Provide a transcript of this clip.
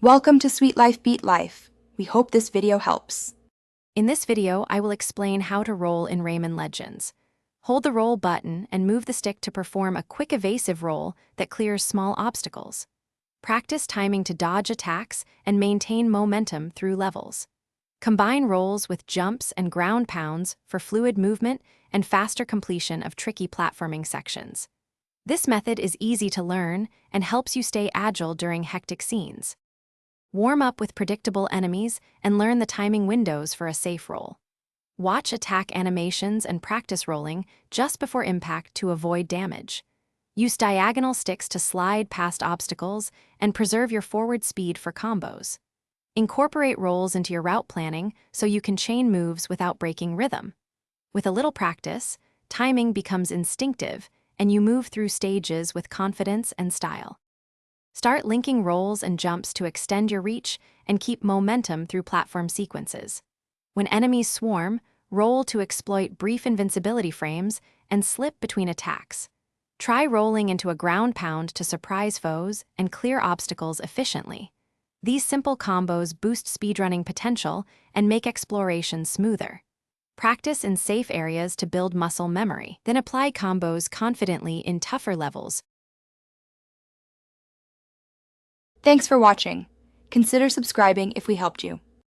Welcome to Sweet Life Beat Life. We hope this video helps. In this video, I will explain how to roll in Rayman Legends. Hold the roll button and move the stick to perform a quick evasive roll that clears small obstacles. Practice timing to dodge attacks and maintain momentum through levels. Combine rolls with jumps and ground pounds for fluid movement and faster completion of tricky platforming sections. This method is easy to learn and helps you stay agile during hectic scenes. Warm up with predictable enemies and learn the timing windows for a safe roll. Watch attack animations and practice rolling just before impact to avoid damage. Use diagonal sticks to slide past obstacles and preserve your forward speed for combos. Incorporate rolls into your route planning so you can chain moves without breaking rhythm. With a little practice, timing becomes instinctive and you move through stages with confidence and style. Start linking rolls and jumps to extend your reach and keep momentum through platform sequences. When enemies swarm, roll to exploit brief invincibility frames and slip between attacks. Try rolling into a ground pound to surprise foes and clear obstacles efficiently. These simple combos boost speedrunning potential and make exploration smoother. Practice in safe areas to build muscle memory, then apply combos confidently in tougher levels. Thanks for watching. Consider subscribing if we helped you.